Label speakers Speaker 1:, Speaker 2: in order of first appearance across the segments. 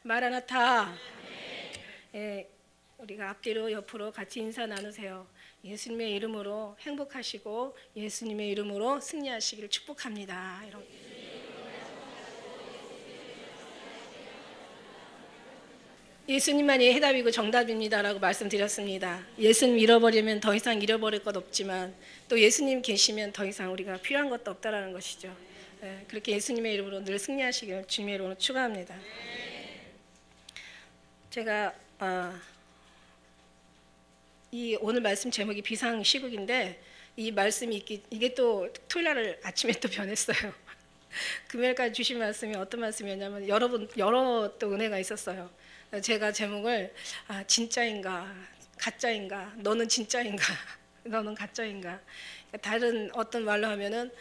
Speaker 1: 마라나타. 예, 우리가 앞뒤로 옆으로 같이 인사 나누세요. 예수님의 이름으로 행복하시고 예수님의 이름으로 승리하시기를 축복합니다. 이렇게. 예수님만이 해답이고 정답입니다라고 말씀드렸습니다. 예수님 잃어버리면 더 이상 잃어버릴 것 없지만 또 예수님 계시면 더 이상 우리가 필요한 것도 없다라는 것이죠. 예, 그렇게 예수님의 이름으로 늘 승리하시기를 주님의 이름으로 축원합니다. 제가 이 오늘 말씀 제목이 비상시국인데 이 말씀이 이게 또 토요일 아침에 또 변했어요. 금요일까지 주신 말씀이 어떤 말씀이었냐면 여러 또 은혜가 있었어요. 제가 제목을 진짜인가 가짜인가, 너는 진짜인가 너는 가짜인가, 다른 어떤 말로 하면은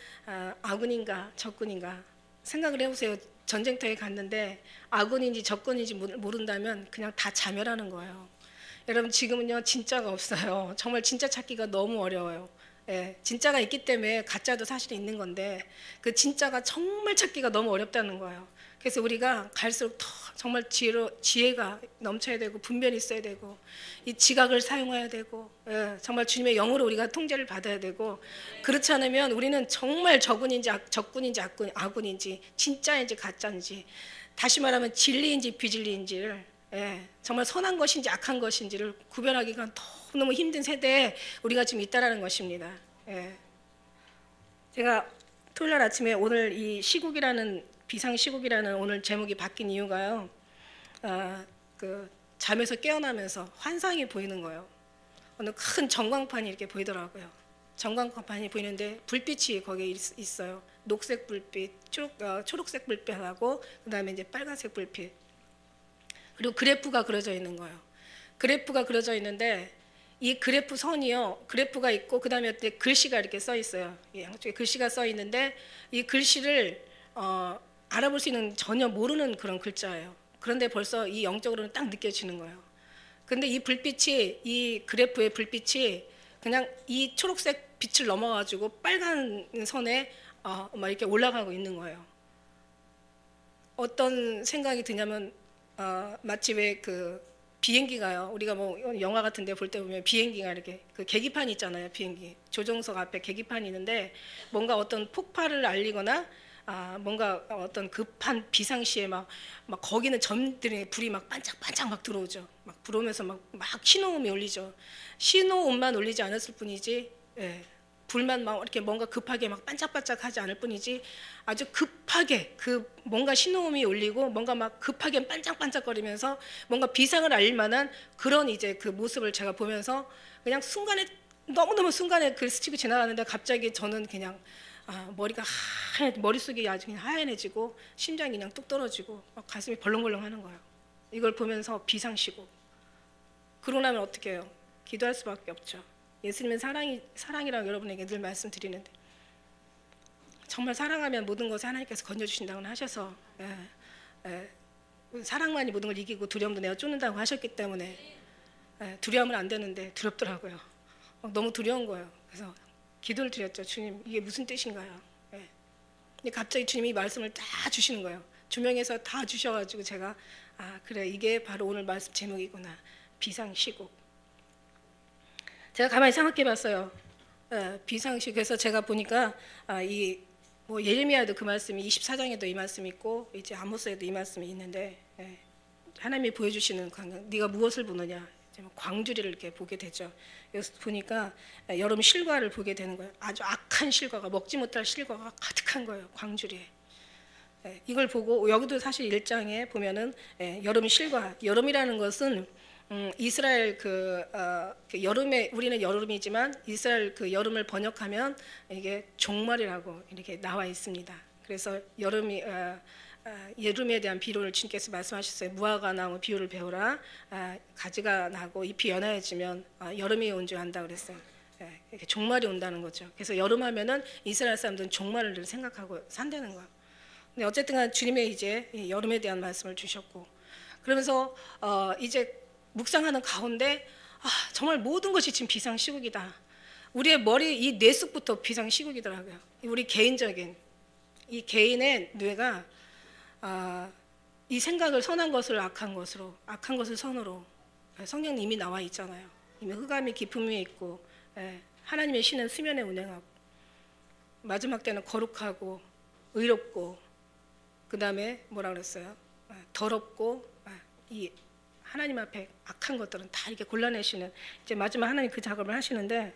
Speaker 1: 아군인가 적군인가. 생각을 해보세요. 전쟁터에 갔는데 아군인지 적군인지 모른다면 그냥 다 자멸하는 거예요. 여러분, 지금은요 진짜가 없어요. 정말 진짜 찾기가 너무 어려워요. 예, 진짜가 있기 때문에 가짜도 사실은 있는 건데 그 진짜가 정말 찾기가 너무 어렵다는 거예요. 그래서 우리가 갈수록 더 정말 지혜가 넘쳐야 되고 분별이 있어야 되고 이 지각을 사용해야 되고, 예, 정말 주님의 영으로 우리가 통제를 받아야 되고, 그렇지 않으면 우리는 정말 적군인지 아군인지 진짜인지 가짜인지, 다시 말하면 진리인지 비진리인지를, 예, 정말 선한 것인지 악한 것인지를 구별하기가 너무너무 힘든 세대에 우리가 지금 있다라는 것입니다. 예. 제가 토요일 아침에 오늘 이 시국이라는 비상시국이라는 오늘 제목이 바뀐 이유가요, 잠에서 깨어나면서 환상이 보이는 거예요. 어느 큰 전광판이 이렇게 보이더라고요. 전광판이 보이는데 불빛이 거기에 있어요. 녹색 불빛, 초록색 불빛하고 그 다음에 이제 빨간색 불빛, 그리고 그래프가 그려져 있는 거예요. 그래프가 그려져 있는데 이 그래프 선이요, 그래프가 있고 그 다음에 글씨가 이렇게 써 있어요. 양쪽에 글씨가 써 있는데 이 글씨를 알아볼 수 있는, 전혀 모르는 그런 글자예요. 그런데 벌써 이 영적으로는 딱 느껴지는 거예요. 근데 이 불빛이, 이 그래프의 불빛이 그냥 이 초록색 빛을 넘어가지고 빨간 선에 막 이렇게 올라가고 있는 거예요. 어떤 생각이 드냐면 마치 왜 그 비행기가요, 우리가 뭐 영화 같은 데 볼 때 보면 비행기가 이렇게 그 계기판이 있잖아요. 비행기 조종석 앞에 계기판이 있는데 뭔가 어떤 폭발을 알리거나 뭔가 어떤 급한 비상시에 막 거기는 점들이 불이 막 반짝반짝 막 들어오죠. 막 들어오면서 막 신호음이 울리죠. 신호음만 울리지 않았을 뿐이지, 예, 불만 막 이렇게 뭔가 급하게 막 반짝반짝하지 않을 뿐이지 아주 급하게 그 뭔가 신호음이 울리고 뭔가 막 급하게 반짝반짝거리면서 뭔가 비상을 알릴 만한 그런 이제 그 모습을 제가 보면서 그냥 순간에 너무너무 순간에 그 스치고 지나가는데 갑자기 저는 그냥 머리가 머릿속이 아주 그냥 하얀해지고 심장이 그냥 뚝 떨어지고 막 가슴이 벌렁벌렁 하는 거예요. 이걸 보면서 비상시국. 그러고 나면 어떻게 해요? 기도할 수밖에 없죠. 예수님은 사랑이라고 여러분에게 늘 말씀드리는데, 정말 사랑하면 모든 것을 하나님께서 건져주신다고 하셔서, 사랑만이 모든 걸 이기고 두려움도 내가 쫓는다고 하셨기 때문에, 두려우면 안 되는데 두렵더라고요. 너무 두려운 거예요. 그래서 기도를 드렸죠. 주님, 이게 무슨 뜻인가요? 근데 갑자기 주님이 말씀을 다 주시는 거예요. 조명해서 다 주셔가지고 제가 그래, 이게 바로 오늘 말씀 제목이구나. 비상시국. 제가 가만히 생각해봤어요. 비상시국. 그래서 제가 보니까 뭐 예레미야에도 그 말씀이 24장에도 이 말씀이 있고 이제 아모스에도 이 말씀이 있는데, 하나님이 보여주시는 광경, 네가 무엇을 보느냐, 광주리를 이렇게 보게 되죠. 여기서 보니까 여름 실과를 보게 되는 거예요. 아주 악한 실과가, 먹지 못할 실과가 가득한 거예요. 광주리에. 이걸 보고 여기도 사실 1장에 보면은 여름 실과, 여름이라는 것은 이스라엘 그 여름에, 우리는 여름이지만 이스라엘 그 여름을 번역하면 이게 종말이라고 이렇게 나와 있습니다. 그래서 여름에 대한 비유를 주님께서 말씀하셨어요. 무화과 나무 비유를 배우라. 가지가 나고 잎이 연하여지면 여름이 온 줄 안다 그랬어요. 이렇게 종말이 온다는 거죠. 그래서 여름하면은 이스라엘 사람들은 종말을 늘 생각하고 산다는 거예요. 근데 어쨌든 주님의 이제 여름에 대한 말씀을 주셨고, 그러면서 이제 묵상하는 가운데 정말 모든 것이 지금 비상시국이다. 우리의 머리, 이 뇌속부터 비상시국이더라고요. 우리 개인적인 이 개인의 뇌가 이 생각을 선한 것을 악한 것으로, 악한 것을 선으로. 성경에 이미 나와 있잖아요. 이미 흑암이 깊음 위에 있고, 하나님의 신은 수면에 운행하고, 마지막 때는 거룩하고 의롭고, 그 다음에 뭐라 그랬어요? 더럽고, 이 하나님 앞에 악한 것들은 다 이렇게 골라내시는, 이제 마지막 하나님 그 작업을 하시는데,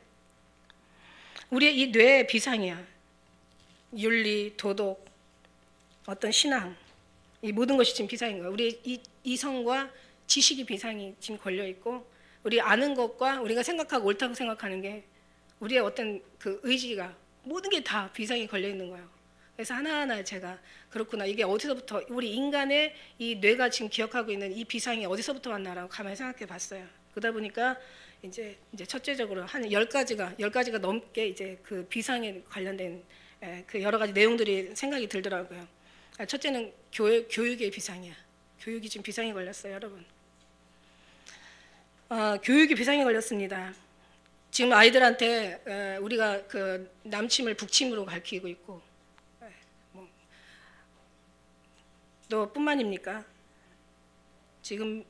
Speaker 1: 우리의 이 뇌의 비상이야. 윤리, 도덕, 어떤 신앙, 이 모든 것이 지금 비상인 거예요. 우리 이성과 지식이 비상이 지금 걸려 있고, 우리 아는 것과 우리가 생각하고 옳다고 생각하는 게, 우리의 어떤 그 의지가 모든 게 다 비상이 걸려 있는 거예요. 그래서 하나하나 제가 그렇구나, 이게 어디서부터, 우리 인간의 이 뇌가 지금 기억하고 있는 이 비상이 어디서부터 왔나라고 가만히 생각해 봤어요. 그러다 보니까 이제 첫째적으로 한 10가지가 넘게 이제 그 비상에 관련된 그 여러 가지 내용들이 생각이 들더라고요. 첫째는 교육의 비상이야. 교육이 지금 비상이 걸렸어요, 여러분. 교육이 비상이 걸렸습니다. 지금 아이들한테 우리가 그 남침을 북침으로 가르치고 있고, 또 뿐만입니까? 지금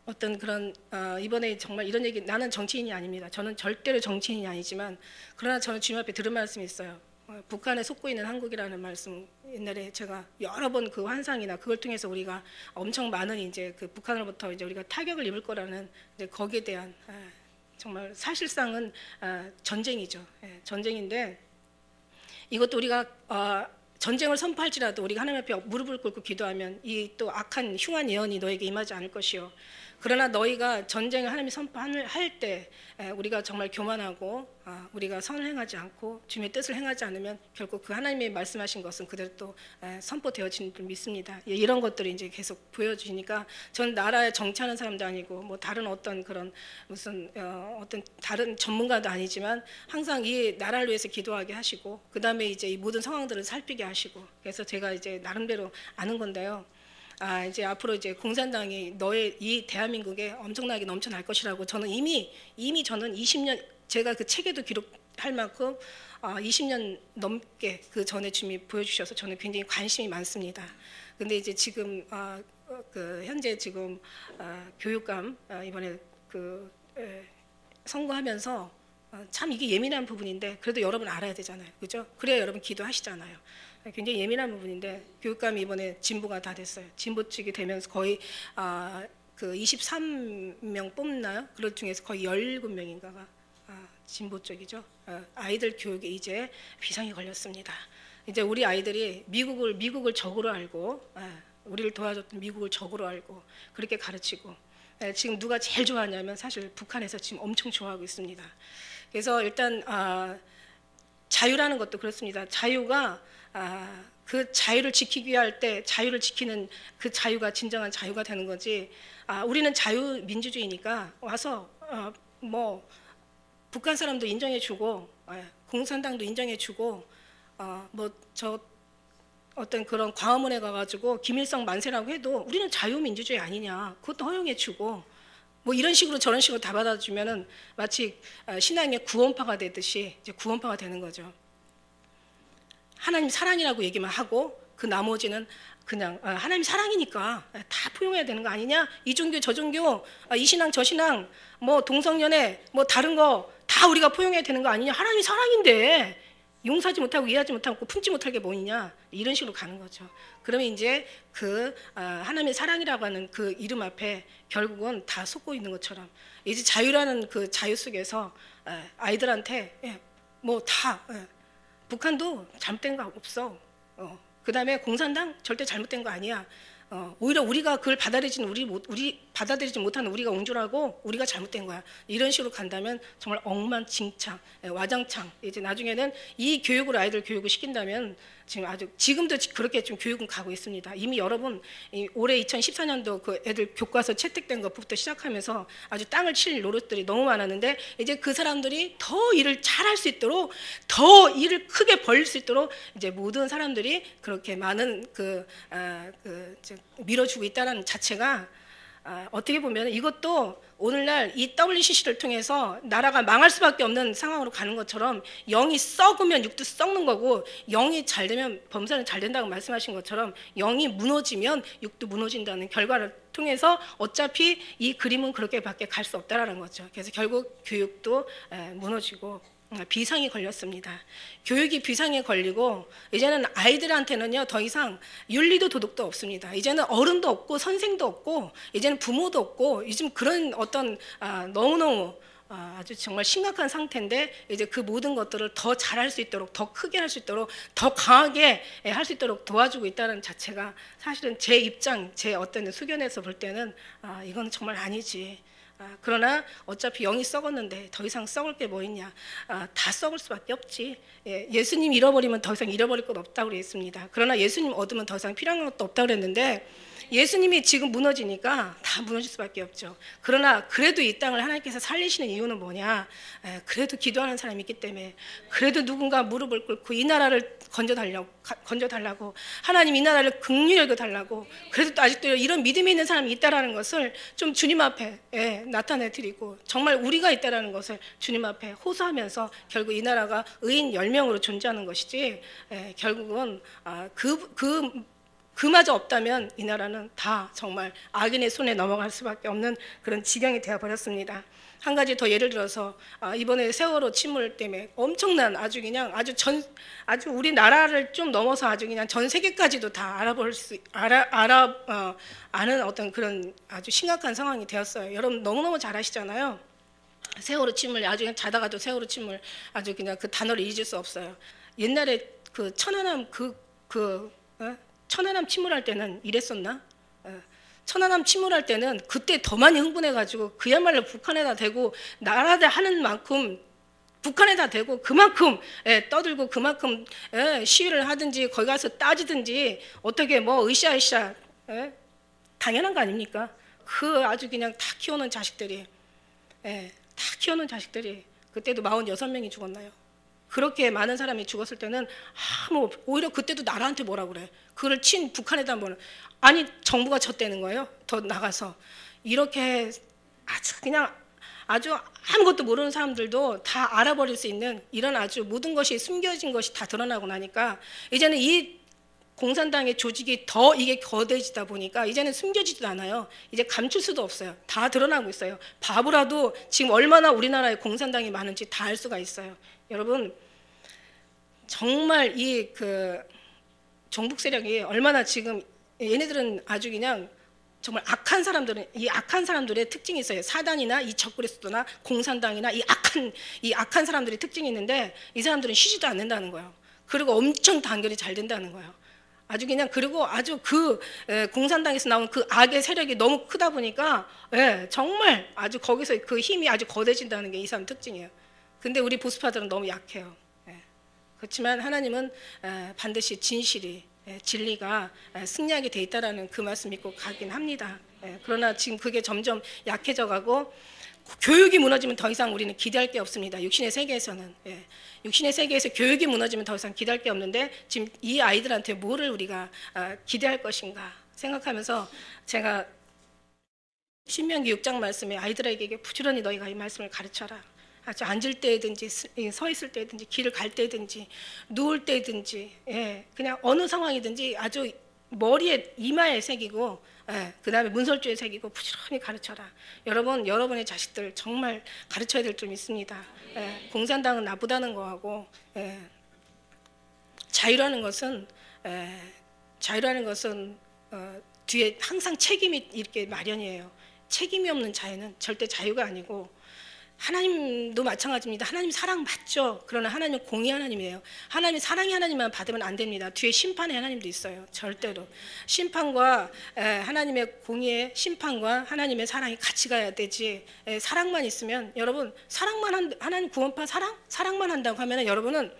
Speaker 1: 어떤 그런 이번에 정말 이런 얘기, 나는 정치인이 아닙니다. 저는 절대로 정치인이 아니지만, 그러나 저는 주님 앞에 들은 말씀이 있어요. 북한에 속고 있는 한국이라는 말씀, 옛날에 제가 여러 번 그 환상이나 그걸 통해서 우리가 엄청 많은 이제 그 북한으로부터 이제 우리가 타격을 입을 거라는 이제 거기에 대한 정말 사실상은 전쟁이죠. 전쟁인데, 이것도 우리가 전쟁을 선포할지라도 우리가 하나님 앞에 무릎을 꿇고 기도하면 이 또 악한 흉한 예언이 너에게 임하지 않을 것이요. 그러나 너희가 전쟁을 하나님이 선포할 때 우리가 정말 교만하고 우리가 선을 행하지 않고 주님의 뜻을 행하지 않으면 결국 그 하나님이 말씀하신 것은 그대로 또 선포되어지는 줄 믿습니다. 이런 것들이 이제 계속 보여주니까, 전 나라에 정치하는 사람도 아니고 뭐 다른 어떤 그런 무슨 어떤 다른 전문가도 아니지만 항상 이 나라를 위해서 기도하게 하시고, 그 다음에 이제 이 모든 상황들을 살피게 하시고, 그래서 제가 이제 나름대로 아는 건데요. 이제 앞으로 이제 공산당이 너의 이 대한민국에 엄청나게 넘쳐날 것이라고, 저는 이미 저는 20년, 제가 그 책에도 기록할 만큼 20년 넘게 그 전에 주님이 보여주셔서 저는 굉장히 관심이 많습니다. 근데 이제 지금 그 현재 지금 교육감 이번에 그 선거하면서 참 이게 예민한 부분인데, 그래도 여러분 알아야 되잖아요, 그죠? 그래야 여러분 기도하시잖아요. 굉장히 예민한 부분인데, 교육감이 이번에 진보가 다 됐어요. 진보 측이 되면서 거의 그 23명 뽑나요? 그럴 중에서 거의 17명인가가 진보 쪽이죠. 아이들 교육에 이제 비상이 걸렸습니다. 이제 우리 아이들이 미국을 적으로 알고, 우리를 도와줬던 미국을 적으로 알고 그렇게 가르치고, 지금 누가 제일 좋아하냐면 사실 북한에서 지금 엄청 좋아하고 있습니다. 그래서 일단 자유라는 것도 그렇습니다. 자유가 그 자유를 지키기 위할 때 자유를 지키는 그 자유가 진정한 자유가 되는 거지. 우리는 자유민주주의니까 와서 뭐 북한 사람도 인정해주고 공산당도 인정해주고 뭐 저 어떤 그런 광화문에 가가지고 김일성 만세라고 해도 우리는 자유민주주의 아니냐, 그것도 허용해주고 뭐 이런 식으로 저런 식으로 다 받아주면은 마치 신앙의 구원파가 되듯이 이제 구원파가 되는 거죠. 하나님 사랑이라고 얘기만 하고 그 나머지는 그냥 하나님 사랑이니까 다 포용해야 되는 거 아니냐? 이 종교 저 종교, 이 신앙 저 신앙, 뭐 동성연애, 뭐 다른 거 다 우리가 포용해야 되는 거 아니냐? 하나님 사랑인데 용서하지 못하고 이해하지 못하고 품지 못할 게 뭐냐? 이런 식으로 가는 거죠. 그러면 이제 그 하나님의 사랑이라고 하는 그 이름 앞에 결국은 다 속고 있는 것처럼, 이제 자유라는 그 자유 속에서 아이들한테 뭐 다 북한도 잘못된 거 없어. 그 다음에 공산당 절대 잘못된 거 아니야. 오히려 우리가 그걸 우리 받아들이지 못하는 우리가 옹졸하고 우리가 잘못된 거야. 이런 식으로 간다면 정말 엉망진창, 와장창. 이제 나중에는 이 교육으로 아이들 교육을 시킨다면 지금도 그렇게 좀 교육은 가고 있습니다. 이미 여러분 올해 2014년도 그 애들 교과서 채택된 것부터 시작하면서 아주 땅을 칠 노릇들이 너무 많았는데, 이제 그 사람들이 더 일을 잘할 수 있도록, 더 일을 크게 벌릴 수 있도록 이제 모든 사람들이 그렇게 많은 밀어주고 있다는 자체가 어떻게 보면 이것도 오늘날 이 WCC를 통해서 나라가 망할 수밖에 없는 상황으로 가는 것처럼 영이 썩으면 육도 썩는 거고 영이 잘 되면 범사는 잘 된다고 말씀하신 것처럼 영이 무너지면 육도 무너진다는 결과를 통해서 어차피 이 그림은 그렇게밖에 갈 수 없다라는 거죠. 그래서 결국 교육도 무너지고 비상이 걸렸습니다. 교육이 비상에 걸리고 이제는 아이들한테는요 더 이상 윤리도 도덕도 없습니다. 이제는 어른도 없고 선생도 없고 이제는 부모도 없고 요즘 그런 어떤 너무너무 아주 정말 심각한 상태인데 이제 그 모든 것들을 더 잘할 수 있도록 더 크게 할 수 있도록 더 강하게 할 수 있도록 도와주고 있다는 자체가 사실은 제 입장 제 어떤 수견에서 볼 때는 이건 정말 아니지. 그러나 어차피 영이 썩었는데 더 이상 썩을 게 뭐 있냐. 다 썩을 수밖에 없지. 예수님 잃어버리면 더 이상 잃어버릴 것 없다고 그랬습니다. 그러나 예수님 얻으면 더 이상 필요한 것도 없다고 그랬는데 예수님이 지금 무너지니까 다 무너질 수밖에 없죠. 그러나 그래도 이 땅을 하나님께서 살리시는 이유는 뭐냐. 그래도 기도하는 사람이 있기 때문에 그래도 누군가 무릎을 꿇고 이 나라를 건져달라고 하나님 이 나라를 긍휼히 달라고 그래도 또 아직도 이런 믿음이 있는 사람이 있다는 것을 좀 주님 앞에 나타내드리고 정말 우리가 있다는 것을 주님 앞에 호소하면서 결국 이 나라가 의인 10명으로 존재하는 것이지 결국은 그마저 없다면 이 나라는 다 정말 악인의 손에 넘어갈 수밖에 없는 그런 지경이 되어버렸습니다. 한 가지 더 예를 들어서 이번에 세월호 침몰 때문에 엄청난 아주 그냥 아주 우리나라를 좀 넘어서 아주 그냥 전 세계까지도 다 아는 어떤 그런 아주 심각한 상황이 되었어요. 여러분 너무너무 잘 아시잖아요. 세월호 침몰 아주 그냥 자다가도 세월호 침몰 아주 그냥 그 단어를 잊을 수 없어요. 옛날에 그 천안함 침몰할 때는 이랬었나? 천안함 침몰할 때는 그때 더 많이 흥분해가지고 그야말로 북한에다 대고 나라대 하는 만큼 북한에다 대고 그만큼 떠들고 그만큼 시위를 하든지 거기 가서 따지든지 어떻게 뭐 으쌰으쌰 당연한 거 아닙니까? 그 아주 그냥 다 키우는 자식들이 그때도 46명이 죽었나요? 그렇게 많은 사람이 죽었을 때는 오히려 그때도 나라한테 뭐라 그래. 그걸 친 북한에다 뭐는 아니 정부가 쳤다는 거예요. 더 나가서 이렇게 아주 아무것도 모르는 사람들도 다 알아버릴 수 있는 이런 아주 모든 것이 숨겨진 것이 다 드러나고 나니까 이제는 이 공산당의 조직이 더 이게 거대해지다 보니까 이제는 숨겨지지도 않아요. 이제 감출 수도 없어요. 다 드러나고 있어요. 바보라도 지금 얼마나 우리나라에 공산당이 많은지 다 알 수가 있어요. 여러분 정말 이 종북 세력이 얼마나 지금 얘네들은 아주 그냥 정말 악한 사람들의 특징이 있어요. 사단이나 이 적그리스도나 공산당이나 이 악한 사람들의 특징이 있는데 이 사람들은 쉬지도 않는다는 거예요. 그리고 엄청 단결이 잘 된다는 거예요. 아주 그냥 그리고 아주 공산당에서 나온 그 악의 세력이 너무 크다 보니까 정말 아주 거기서 그 힘이 아주 거대해진다는 게 이 사람 특징이에요. 근데 우리 보수파들은 너무 약해요. 그렇지만 하나님은 반드시 진리가 승리하게 돼 있다라는 그 말씀 믿고 가긴 합니다. 그러나 지금 그게 점점 약해져 가고 교육이 무너지면 더 이상 우리는 기대할 게 없습니다. 육신의 세계에서는 육신의 세계에서 교육이 무너지면 더 이상 기대할 게 없는데 지금 이 아이들한테 뭐를 우리가 기대할 것인가 생각하면서 제가 신명기 6장 말씀에 아이들에게 부지런히 너희가 이 말씀을 가르쳐라. 아주 앉을 때든지 서 있을 때든지 길을 갈 때든지 누울 때든지 그냥 어느 상황이든지 아주 머리에 이마에 새기고 그 다음에 문설주에 새기고 부지런히 가르쳐라. 여러분의 자식들 정말 가르쳐야 될 점 있습니다. 공산당은 나쁘다는 거하고 자유라는 것은 뒤에 항상 책임이 이렇게 마련이에요. 책임이 없는 자유는 절대 자유가 아니고 하나님도 마찬가지입니다. 하나님 사랑 맞죠. 그러나 하나님은 공의 하나님이에요. 하나님 사랑의 하나님만 받으면 안 됩니다. 뒤에 심판의 하나님도 있어요. 절대로 심판과 하나님의 공의의 심판과 하나님의 사랑이 같이 가야 되지. 사랑만 있으면 여러분 하나님 구원파 사랑만 한다고 하면 여러분은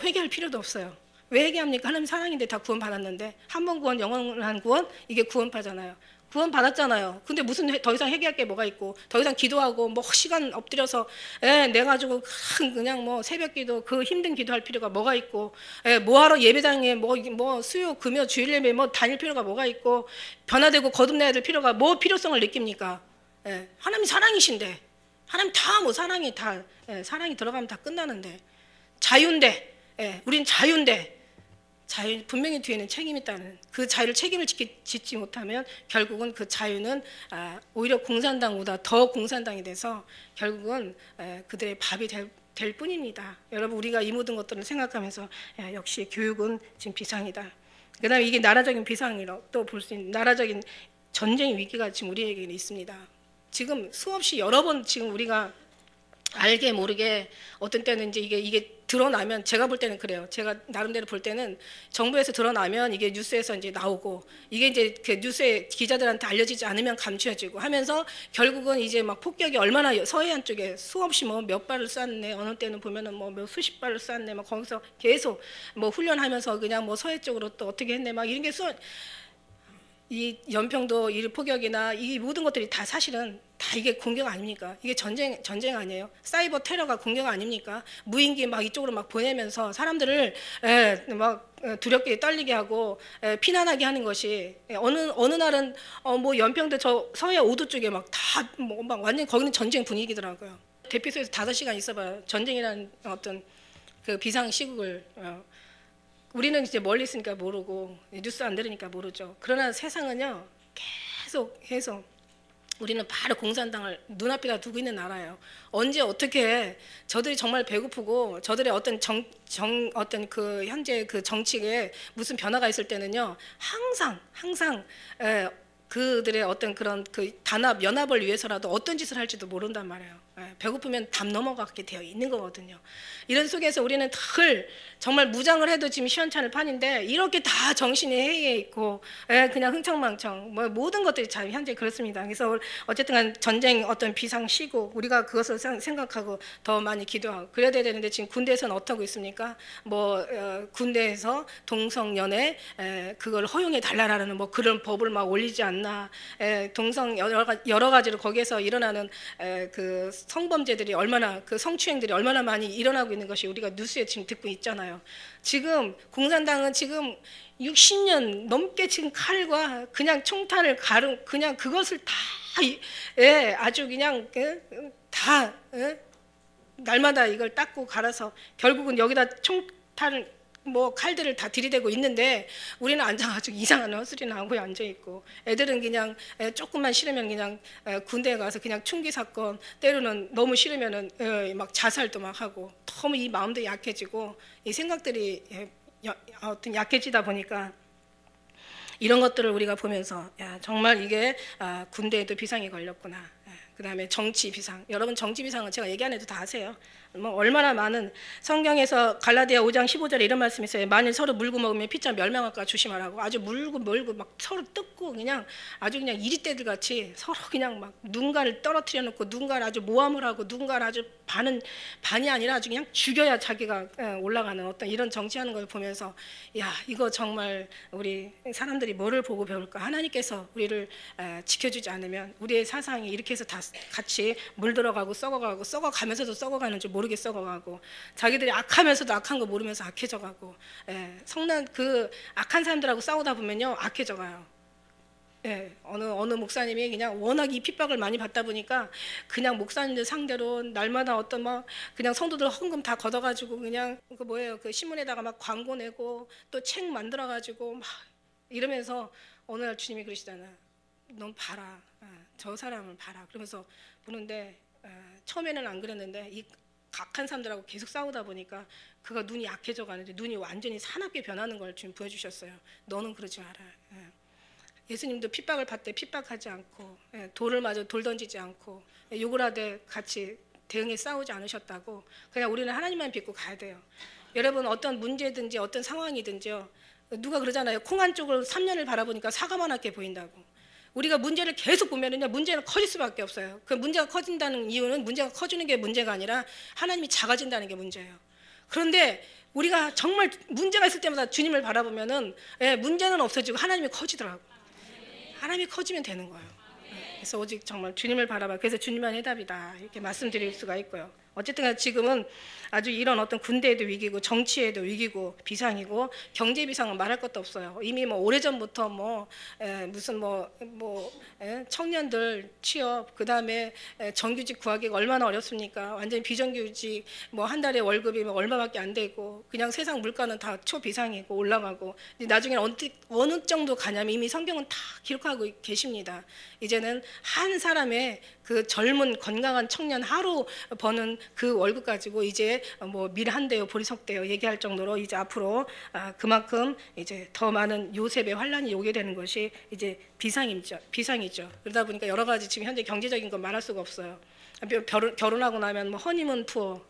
Speaker 1: 회개할 필요도 없어요. 왜 회개합니까? 하나님 사랑인데 다 구원받았는데. 한 번 구원, 영원한 구원, 이게 구원파잖아요. 구원 받았잖아요. 근데 무슨 더 이상 회개할 게 뭐가 있고, 더 이상 기도하고 뭐 시간 엎드려서 내 가지고 그냥 뭐 새벽기도 그 힘든 기도할 필요가 뭐가 있고, 뭐하러 예배당에 뭐 수요 금요 주일 예배 뭐 다닐 필요가 뭐가 있고, 변화되고 거듭내야 될 필요가 뭐 필요성을 느낍니까? 하나님 사랑이신데, 하나님 다 뭐 사랑이 다 사랑이 들어가면 다 끝나는데, 자유인데, 우린 자유인데. 자유, 분명히 뒤에는 책임이 있다는, 그 자유를 책임을 짓지 못하면 결국은 그 자유는 오히려 공산당보다 더 공산당이 돼서 결국은 그들의 밥이 될 뿐입니다. 여러분, 우리가 이 모든 것들을 생각하면서 역시 교육은 지금 비상이다. 그 다음에 이게 나라적인 비상이라고 또 볼 수 있는, 나라적인 전쟁 위기가 지금 우리에게는 있습니다. 지금 수없이 여러 번 지금 우리가 알게 모르게 어떤 때는 이제 이게 드러나면, 제가 볼 때는 그래요. 제가 나름대로 볼 때는 정부에서 드러나면 이게 뉴스에서 이제 나오고, 이게 이제 그 뉴스에 기자들한테 알려지지 않으면 감춰지고 하면서 결국은 이제 막 폭격이 얼마나 서해안 쪽에 수없이 뭐 몇 발을 쐈네, 어느 때는 보면은 뭐 수십 발을 쐈네, 막 거기서 계속 뭐 훈련하면서 그냥 뭐 서해 쪽으로 또 어떻게 했네, 막 이런 게 이 연평도 이 폭격이나 이 모든 것들이 다 사실은 다 이게 공격 아닙니까? 이게 전쟁 아니에요? 사이버 테러가 공격 아닙니까? 무인기 막 이쪽으로 막 보내면서 사람들을 막 두렵게 떨리게 하고 피난하게 하는 것이, 어느 날은 뭐 연평도 저 서해 5도 쪽에 막 다 뭐 막 완전 거기는 전쟁 분위기더라고요. 대피소에서 5시간 있어봐요. 전쟁이라는 어떤 그 비상 시국을. 우리는 이제 멀리 있으니까 모르고 뉴스 안 들으니까 모르죠. 그러나 세상은요, 계속 우리는 바로 공산당을 눈앞에다 두고 있는 나라예요. 언제 어떻게 저들이 정말 배고프고 저들의 어떤 어떤 그 현재 그 정치에 무슨 변화가 있을 때는요, 항상 그들의 어떤 그런 그 연합을 위해서라도 어떤 짓을 할지도 모른단 말이에요. 배고프면 담 넘어가게 되어 있는 거거든요. 이런 속에서 우리는 늘 정말 무장을 해도 지금 시원찮을 판인데, 이렇게 다 정신이 해이해 있고 그냥 흥청망청 뭐 모든 것들이 참 현재 그렇습니다. 그래서 어쨌든 간 전쟁 어떤 비상 시국, 우리가 그것을 생각하고 더 많이 기도하고 그래야 되는데, 지금 군대에서는 어떻게 있습니까? 뭐 군대에서 동성연애 그걸 허용해 달라라는 뭐 그런 법을 막 올리지 않나, 동성 여러 가지로 거기에서 일어나는 그 성범죄들이 얼마나, 그 성추행들이 얼마나 많이 일어나고 있는 것이 우리가 뉴스에 지금 듣고 있잖아요. 지금 공산당은 지금 60년 넘게 지금 칼과 그냥 총탄을 그냥 그것을 다 아주 그냥 다 날마다 이걸 닦고 갈아서 결국은 여기다 총탄을 뭐 칼들을 다 들이대고 있는데, 우리는 앉아가지고 이상한 헛소리 나오고 앉아있고, 애들은 그냥 조금만 싫으면 그냥 군대에 가서 그냥 총기 사건, 때로는 너무 싫으면은 막 자살도 막 하고, 너무 이 마음도 약해지고 이 생각들이 어떤 약해지다 보니까 이런 것들을 우리가 보면서 정말 이게 군대에도 비상이 걸렸구나. 그 다음에 정치 비상. 여러분, 정치 비상은 제가 얘기 안 해도 다 아세요. 뭐 얼마나 많은, 성경에서 갈라디아 5장 15절에 이런 말씀이 있어요. 만일 서로 물고 먹으면 피차 멸망할까 조심하라고. 아주 물고 막 서로 뜯고 그냥 아주 그냥 이리떼들 같이 서로 그냥 막 누군가를 떨어뜨려 놓고, 누군가를 아주 모함을 하고, 누군가를 아주 반이 아니라 아주 그냥 죽여야 자기가 올라가는 어떤 이런 정치하는 걸 보면서, 야, 이거 정말 우리 사람들이 뭐를 보고 배울까? 하나님께서 우리를 지켜주지 않으면 우리의 사상이 이렇게 해서 다 같이 물들어가고 썩어가면서도 썩어가는 줄 모르게 썩어가고, 자기들이 악하면서도 악한 거 모르면서 악해져가고, 성난 그 악한 사람들하고 싸우다 보면요, 악해져가요. 어느 목사님이 그냥 워낙 이 핍박을 많이 받다 보니까 그냥 목사님들 상대로 날마다 어떤 막 그냥 성도들 헌금 다 걷어가지고 그냥 그 신문에다가 막 광고 내고 또 책 만들어가지고 막 이러면서 어느 날 주님이 그러시잖아. 넌 봐라. 저 사람을 봐라. 그러면서 보는데 처음에는 안 그랬는데 이 각한 사람들하고 계속 싸우다 보니까 그가 눈이 약해져 가는데, 눈이 완전히 사납게 변하는 걸 지금 보여주셨어요. 너는 그러지 마라. 예수님도 핍박을 받되 핍박하지 않고, 돌을 맞아 돌 던지지 않고, 욕을 하되 같이 대응해 싸우지 않으셨다고. 그냥 우리는 하나님만 믿고 가야 돼요. 여러분, 어떤 문제든지 어떤 상황이든지요, 누가 그러잖아요. 콩 한쪽을 3년을 바라보니까 사과만하게 보인다고. 우리가 문제를 계속 보면은요, 문제는 커질 수밖에 없어요. 그 문제가 커진다는 이유는 문제가 커지는 게 문제가 아니라 하나님이 작아진다는 게 문제예요. 그런데 우리가 정말 문제가 있을 때마다 주님을 바라보면은 문제는 없어지고 하나님이 커지더라고. 하나님이 커지면 되는 거예요. 그래서 오직 정말 주님을 바라봐. 그래서 주님만 해답이다 이렇게 말씀드릴 수가 있고요. 어쨌든 지금은 아주 이런 어떤 군대에도 위기고 정치에도 위기고 비상이고 경제 비상은 말할 것도 없어요. 이미 뭐 오래전부터 무슨 청년들 취업 그다음에 정규직 구하기가 얼마나 어렵습니까? 완전히 비정규직 뭐 한 달에 월급이 얼마밖에 안 되고 그냥 세상 물가는 다 초비상이고 올라가고 나중에는 어느 정도 가냐면 이미 성경은 다 기록하고 계십니다. 이제는 한 사람의 그 젊은 건강한 청년 하루 버는 그 월급 가지고 이제 뭐 밀한대요 보리석대요 얘기할 정도로 이제 앞으로 그만큼 이제 더 많은 요셉의 환란이 오게 되는 것이 이제 비상이죠. 그러다 보니까 여러 가지 지금 현재 경제적인 건 말할 수가 없어요. 결혼하고 나면 뭐 허니문 푸어,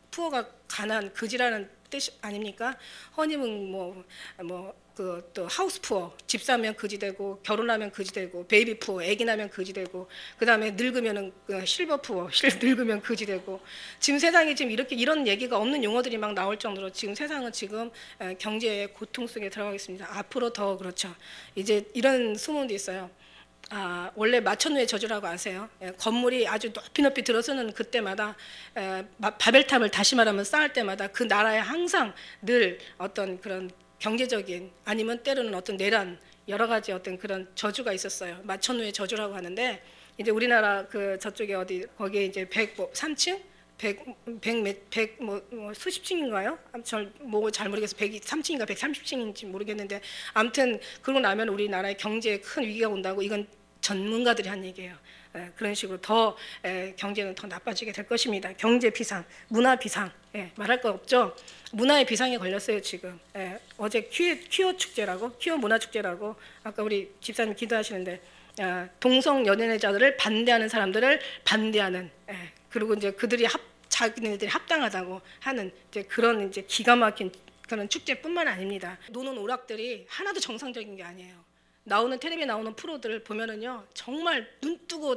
Speaker 1: 푸어가 가난 그지라는 뜻 아닙니까? 허니문 또 하우스 푸어, 집 사면 그지 되고 결혼하면 그지 되고 베이비 푸어, 아기 나면 그지 되고 그다음에 늙으면은 실버 푸어, 늙으면 그지 되고 지금 세상에 지금 이런 얘기가 없는 용어들이 막 나올 정도로 지금 세상은 지금 경제의 고통 속에 들어가고 있습니다. 앞으로 더 그렇죠. 이제 이런 소문도 있어요. 원래 마천루의 저주라고 아세요? 건물이 아주 높이 들어서는 그때마다 바벨탑을 다시 말하면 쌓을 때마다 그 나라에 항상 늘 어떤 그런 경제적인 아니면 때로는 어떤 내란 여러 가지 어떤 그런 저주가 있었어요. 마천루의 저주라고 하는데 이제 우리나라 그 저쪽에 거기에 이제 3층? 100 수십 층인가요? 잘 모르겠어요. 103층인가 130층인지 모르겠는데 아무튼 그러고 나면 우리나라의 경제에 큰 위기가 온다고 이건 전문가들이 한 얘기예요. 그런 식으로 더 경제는 더 나빠지게 될 것입니다. 경제 비상, 문화 비상 말할 거 없죠. 문화의 비상에 걸렸어요 지금. 어제 퀴어 축제라고, 퀴어 문화 축제라고 아까 우리 집사님 기도하시는데 동성 연애자들을 반대하는 사람들을 반대하는 그리고 이제 자기네들이 합당하다고 하는 이제 그런 이제 기가 막힌 그런 축제뿐만 아닙니다. 노는 오락들이 하나도 정상적인 게 아니에요. 나오는 텔레비에 나오는 프로들을 보면은요 정말 눈 뜨고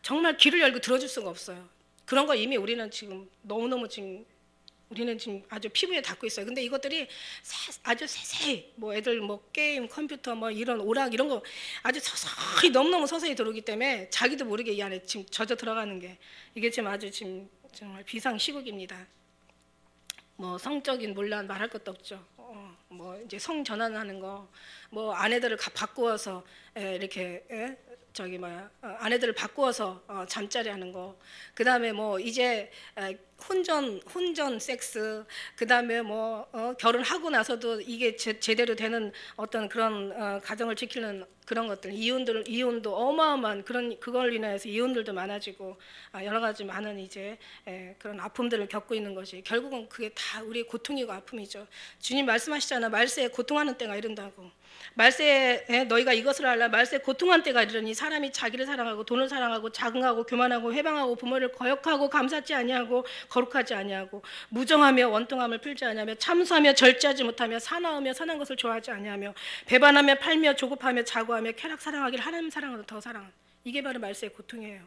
Speaker 1: 정말 귀를 열고 들어줄 수가 없어요. 그런 거 이미 우리는 지금 너무너무 우리는 지금 아주 피부에 닿고 있어요. 근데 이것들이 아주 세세히 애들 게임, 컴퓨터 이런 오락 이런 거 아주 서서히 너무너무 서서히 들어오기 때문에 자기도 모르게 이 안에 지금 젖어 들어가는 게 이게 지금 아주 지금 정말 비상 시국입니다. 성적인 논란 말할 것도 없죠. 이제 성 전환하는 거, 아내들을 바꾸어서 이렇게 아내들을 바꾸어서 잠자리 하는 거, 그 다음에 이제 혼전 섹스, 그 다음에 결혼하고 나서도 이게 제대로 되는 어떤 그런 가정을 지키는 그런 것들, 이혼도 어마어마한 그걸 인해서 이혼들도 많아지고 여러 가지 많은 이제 그런 아픔들을 겪고 있는 것이 결국은 그게 다 우리의 고통이고 아픔이죠. 주님 말씀하시잖아. 말세에 고통하는 때가 이른다고. 말세에 너희가 이것을 알라. 말세에 고통한 때가 이르니 사람이 자기를 사랑하고 돈을 사랑하고 자긍하고 교만하고 회방하고 부모를 거역하고 감사치 아니하고 거룩하지 아니하고 무정하며 원통함을 풀지 아니하며 참수하며 절제하지 못하며 사나우며 선한 것을 좋아하지 아니하며 배반하며 팔며 조급하며 자고하며 쾌락 사랑하기를 하나님 사랑하고 더 사랑하는 이게 바로 말세의 고통이에요.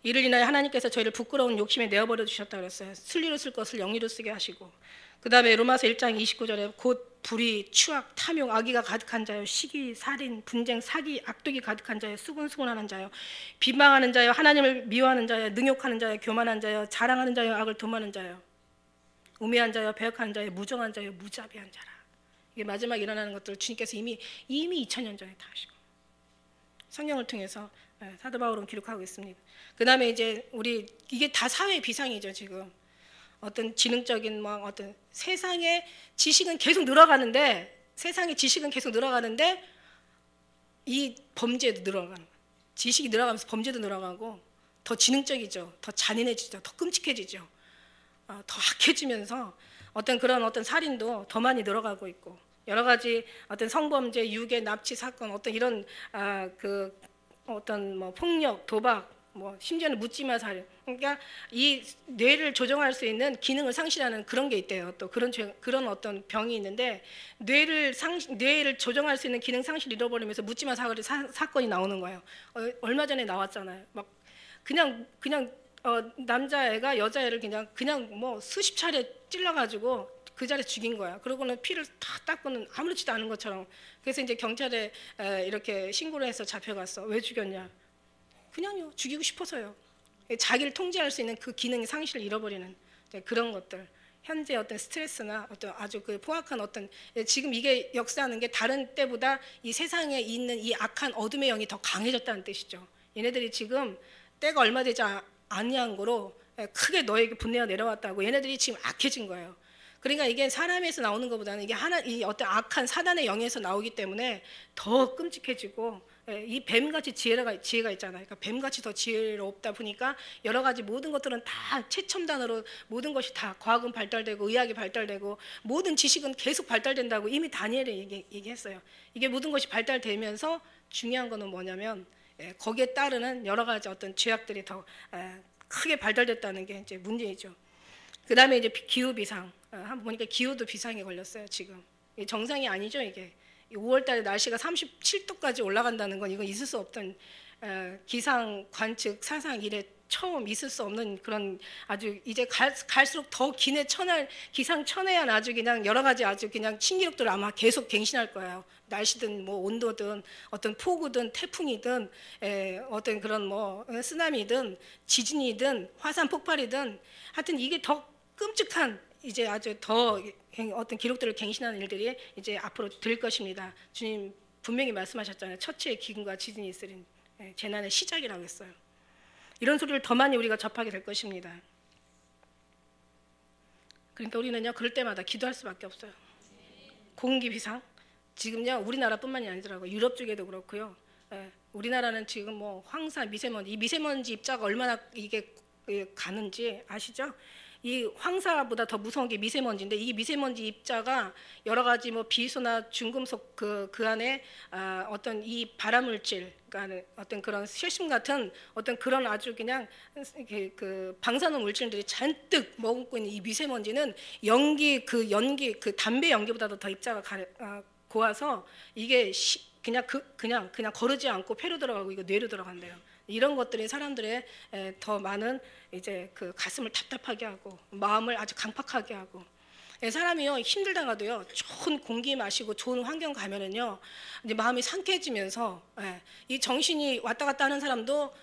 Speaker 1: 이를 인하여 하나님께서 저희를 부끄러운 욕심에 내어버려 주셨다 그랬어요. 순리로 쓸 것을 영리로 쓰게 하시고 그 다음에 로마서 1장 29절에 곧 불의, 추악, 탐욕, 악의가 가득한 자요 시기, 살인, 분쟁, 사기, 악독이 가득한 자요 수군수군하는 자요 비방하는 자요 하나님을 미워하는 자요 능욕하는 자요 교만한 자요 자랑하는 자요 악을 도모하는 자요 우매한 자요 배역하는 자요 무정한 자요 무자비한 자라. 이게 마지막 일어나는 것들 주님께서 이미 2000년 전에 다 하시고 성경을 통해서 사도 바울은 기록하고 있습니다. 그 다음에 이제 이게 다 사회 비상이죠. 지금 어떤 지능적인 어떤 세상의 지식은 계속 늘어가는데 이 범죄도 늘어가는 거예요. 지식이 늘어가면서 범죄도 늘어가고 더 지능적이죠. 더 잔인해지죠. 더 끔찍해지죠. 더 악해지면서 어떤 살인도 더 많이 늘어가고 있고 여러 가지 어떤 성범죄, 유괴, 납치 사건 어떤 이런 폭력, 도박 심지어는 묻지마 살인. 그러니까 이 뇌를 조정할 수 있는 기능을 상실하는 그런 게 있대요. 또 그런 어떤 병이 있는데 뇌를 조정할 수 있는 기능 상실 잃어버리면서 묻지마 사건이 나오는 거예요. 얼마 전에 나왔잖아요. 그냥 남자애가 여자애를 그냥 뭐 수십 차례 찔러가지고 그 자리에 죽인 거야. 그러고는 피를 다 닦고는 아무렇지도 않은 것처럼. 그래서 이제 경찰에 이렇게 신고를 해서 잡혀갔어. 왜 죽였냐? 그냥요, 죽이고 싶어서요. 자기를 통제할 수 있는 그 기능의 상실을 잃어버리는 그런 것들. 현재 어떤 스트레스나 어떤 아주 그 포악한 어떤, 지금 이게 역사하는 게 다른 때보다 이 세상에 있는 이 악한 어둠의 영이 더 강해졌다는 뜻이죠. 얘네들이 지금 때가 얼마 되지 않냐는 거로 크게 너에게 분내가 내려왔다고. 얘네들이 지금 악해진 거예요. 그러니까 이게 사람에서 나오는 것보다는 이게 이 어떤 악한 사단의 영에서 나오기 때문에 더 끔찍해지고, 이 뱀같이 지혜가 있잖아요. 그러니까 뱀같이 더 지혜롭다 보니까 여러 가지 모든 것들은 다 최첨단으로 모든 것이 다 과학은 발달되고 의학이 발달되고 모든 지식은 계속 발달된다고 이미 다니엘이 얘기했어요. 이게 모든 것이 발달되면서 중요한 거는 뭐냐면 거기에 따르는 여러 가지 어떤 죄악들이 더 크게 발달됐다는 게 이제 문제이죠. 그 다음에 이제 기후 비상. 한번 보니까 기후도 비상에 걸렸어요. 지금 정상이 아니죠. 이게 5월달에 날씨가 37도까지 올라간다는 건 이건 있을 수 없던 기상 관측 사상 이래 처음 있을 수 없는 그런, 아주 이제 갈수록 더 기상천외한 아주 그냥 여러 가지 아주 그냥 신기록들을 아마 계속 갱신할 거예요. 날씨든 뭐 온도든 어떤 폭우든 태풍이든 어떤 그런 뭐 쓰나미든 지진이든 화산 폭발이든 하여튼 이게 더 끔찍한 이제 아주 더 어떤 기록들을 갱신하는 일들이 이제 앞으로 될 것입니다. 주님 분명히 말씀하셨잖아요. 첫째의 기근과 지진이 있으린 재난의 시작이라고 했어요. 이런 소리를 더 많이 우리가 접하게 될 것입니다. 그러니까 우리는요, 그럴 때마다 기도할 수밖에 없어요. 공기 비상, 지금요 우리나라뿐만이 아니더라고요. 유럽 쪽에도 그렇고요. 우리나라는 지금 뭐 황사, 미세먼지, 이 미세먼지 입자가 얼마나 이게 가는지 아시죠? 이 황사보다 더 무서운 게 미세먼지인데, 이 미세먼지 입자가 여러 가지 뭐 비수나 중금속 그 안에 어떤 이 발암물질, 그러니까 어떤 그런 세슘 같은 어떤 그런 아주 그냥 그 방사능 물질들이 잔뜩 머금고 있는 이 미세먼지는 연기 그 담배 연기보다도 더 입자가 고와서 이게 그냥 거르지 않고 폐로 들어가고 이거 뇌로 들어간대요. 이런 것들이 사람들의 더 많은 이제 그 가슴을 답답하게 하고 마음을 아주 강팍하게 하고, 사람이요 힘들다가도요 좋은 공기 마시고 좋은 환경 가면은요 이제 마음이 상쾌해지면서 이 정신이 왔다 갔다 하는 사람도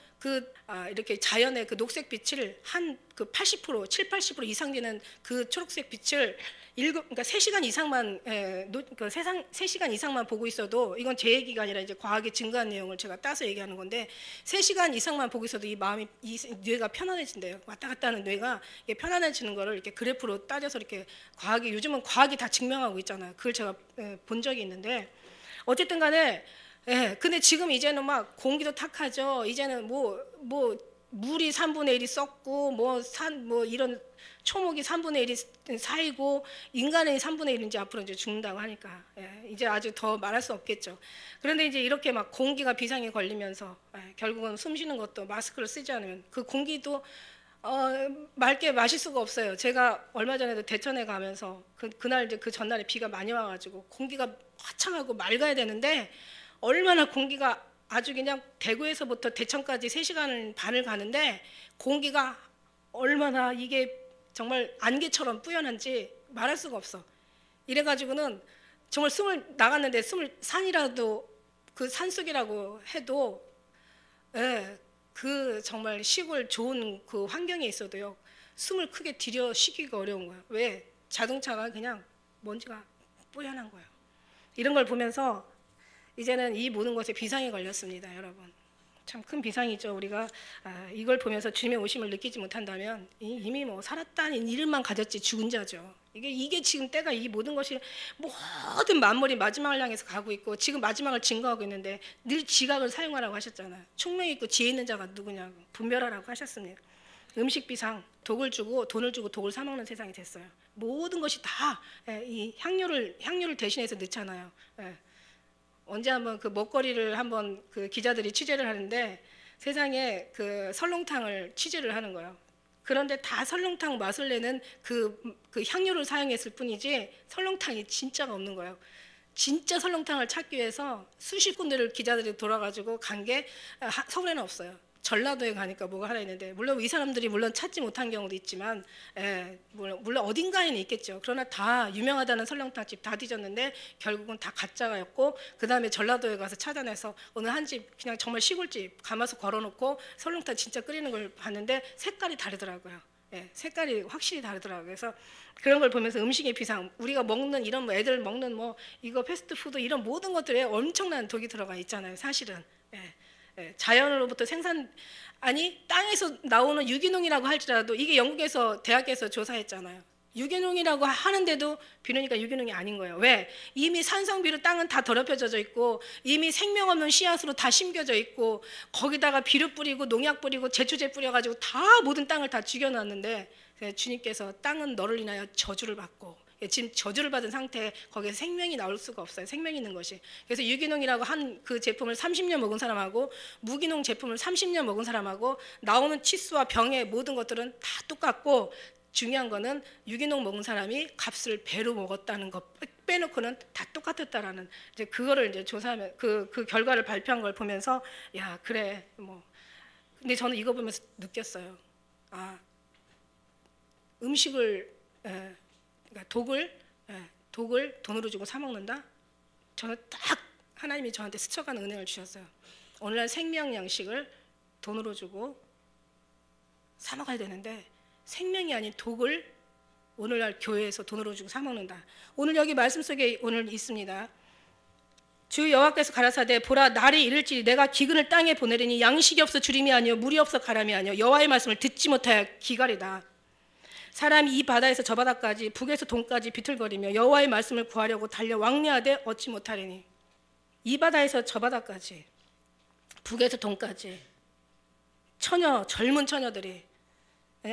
Speaker 1: 이렇게 자연의 그 녹색 빛을 한 그 80%, 70-80% 이상 되는 그 초록색 빛을 그러니까 3시간 이상만 3시간 이상만 보고 있어도, 이건 제 얘기가 아니라 이제 과학에 증거한 내용을 제가 따서 얘기하는 건데, 3시간 이상만 보고 있어도 이 마음이 이 뇌가 편안해진대요. 왔다 갔다 하는 뇌가 이게 편안해지는 거를 이렇게 그래프로 따져서 이렇게 요즘은 과학이 다 증명하고 있잖아요. 그걸 제가 본 적이 있는데, 어쨌든 간에 근데 지금 이제는 막 공기도 탁하죠. 이제는 뭐 물이 3분의 1이 썩고 뭐 이런 초목이 3분의 1이 사이고 인간의 3분의 1은 이제 앞으로 이제 죽는다고 하니까 이제 아주 더 말할 수 없겠죠. 그런데 이제 이렇게 막 공기가 비상에 걸리면서 결국은 숨 쉬는 것도 마스크를 쓰지 않으면 그 공기도 맑게 마실 수가 없어요. 제가 얼마 전에도 대천에 가면서 그날 이제 그 전날에 비가 많이 와가지고 공기가 화창하고 맑아야 되는데, 얼마나 공기가 아주 그냥 대구에서부터 대천까지 3시간 반을 가는데 공기가 얼마나 이게 정말 안개처럼 뿌연한지 말할 수가 없어. 이래가지고는 정말 숨을 나갔는데 산이라도 그 산속이라고 해도 그 정말 시골 좋은 그 환경에 있어도요 숨을 크게 들여 쉬기가 어려운 거예요. 왜? 자동차가 그냥 먼지가 뿌연한 거예요. 이런 걸 보면서 이제는 이 모든 것에 비상이 걸렸습니다. 여러분 참 큰 비상이죠. 우리가 이걸 보면서 주님의 오심을 느끼지 못한다면 이미 뭐 살았다는 이름만 가졌지 죽은 자죠. 이게 지금 때가 이 모든 것이 모든 만물이 마지막을 향해서 가고 있고 지금 마지막을 증거하고 있는데 늘 지각을 사용하라고 하셨잖아요. 총명이 있고 지혜 있는 자가 누구냐고 분별하라고 하셨습니다. 음식 비상, 돈을 주고 독을 사 먹는 세상이 됐어요. 모든 것이 다 이 향료를 대신해서 넣잖아요. 언제 한번 그 먹거리를 한번 그 기자들이 취재를 하는데 세상에 그 설렁탕을 취재를 하는 거예요. 그런데 다 설렁탕 맛을 내는 그 향료를 사용했을 뿐이지 설렁탕이 진짜가 없는 거예요. 진짜 설렁탕을 찾기 위해서 수십 군데를 기자들이 돌아가지고 간 게 서울에는 없어요. 전라도에 가니까 뭐가 하나 있는데, 물론 이 사람들이 물론 찾지 못한 경우도 있지만, 물론 어딘가에는 있겠죠. 그러나 다 유명하다는 설렁탕집 다 뒤졌는데 결국은 다 가짜였고, 그 다음에 전라도에 가서 찾아내서 어느 한 집 그냥 정말 시골집 가마솥 걸어놓고 설렁탕 진짜 끓이는 걸 봤는데 색깔이 다르더라고요. 색깔이 확실히 다르더라고요. 그래서 그런 걸 보면서 음식의 비상, 우리가 먹는 이런 애들 먹는 이거 패스트푸드 이런 모든 것들에 엄청난 독이 들어가 있잖아요. 사실은. 자연으로부터 아니 땅에서 나오는 유기농이라고 할지라도 이게 영국에서 대학에서 조사했잖아요. 유기농이라고 하는데도 비료니까 유기농이 아닌 거예요. 왜? 이미 산성비로 땅은 다 더럽혀져 있고 이미 생명 없는 씨앗으로 다 심겨져 있고 거기다가 비료 뿌리고 농약 뿌리고 제초제 뿌려가지고 다 모든 땅을 다 죽여놨는데 주님께서 땅은 너를 인하여 저주를 받고 지금 저주를 받은 상태에 거기에서 생명이 나올 수가 없어요. 생명이 있는 것이. 그래서 유기농이라고 한 그 제품을 30년 먹은 사람하고 무기농 제품을 30년 먹은 사람하고 나오는 치수와 병의 모든 것들은 다 똑같고 중요한 거는 유기농 먹은 사람이 값을 배로 먹었다는 것 빼놓고는 다 똑같았다라는 이제 그거를 이제 조사하면 그 결과를 발표한 걸 보면서 야 그래 근데 저는 이거 보면서 느꼈어요. 아 음식을 그러니까 독을 돈으로 주고 사 먹는다. 저는 딱 하나님이 저한테 스쳐가는 은혜를 주셨어요. 오늘날 생명 양식을 돈으로 주고 사 먹어야 되는데 생명이 아닌 독을 오늘날 교회에서 돈으로 주고 사 먹는다. 오늘 여기 말씀 속에 오늘 있습니다. 주 여호와께서 가라사대 보라 날이 이를지 내가 기근을 땅에 보내리니 양식이 없어 주림이 아니요 물이 없어 가람이 아니요 여호와의 말씀을 듣지 못하여 기갈이다. 사람이 이 바다에서 저 바다까지 북에서 동까지 비틀거리며 여호와의 말씀을 구하려고 달려 왕래하되 얻지 못하리니. 이 바다에서 저 바다까지 북에서 동까지 젊은 처녀들이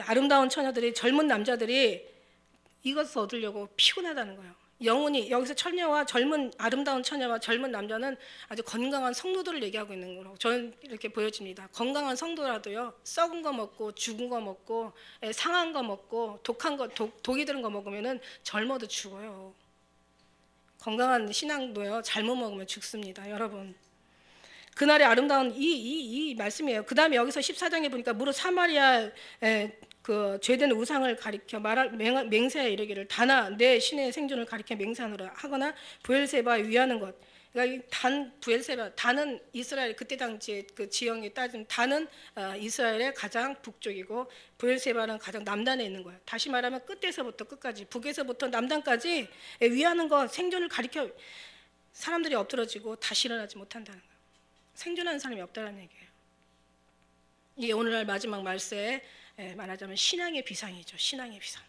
Speaker 1: 아름다운 처녀들이 젊은 남자들이 이것을 얻으려고 피곤하다는 거예요. 영혼이 여기서 처녀와 젊은 아름다운 처녀와 젊은 남자는 아주 건강한 성도들을 얘기하고 있는 거라고 저는 이렇게 보여집니다. 건강한 성도라도요 썩은 거 먹고 죽은 거 먹고 상한 거 먹고 독이 들은 거 먹으면은 젊어도 죽어요. 건강한 신앙도요 잘못 먹으면 죽습니다, 여러분. 그날의 아름다운 이 말씀이에요. 그 다음에 여기서 14장에 보니까 무릇 사마리아 그 죄된 우상을 가리켜 맹세하여 이르기를 다나 내 신의 생존을 가리켜 맹세하노라 하거나 부엘세바에 위하는 것. 그러니까 부엘세바 단은 이스라엘 그때 당시에 그 지형에 따지면 단은 이스라엘의 가장 북쪽이고 부엘세바는 가장 남단에 있는 거예요. 다시 말하면 끝에서부터 끝까지 북에서부터 남단까지 위하는 것 생존을 가리켜 사람들이 엎드러지고 다시 일어나지 못한다는 거예요. 생존하는 사람이 없다는 얘기예요. 이게 오늘날 마지막 말세에 말하자면 신앙의 비상이죠. 신앙의 비상.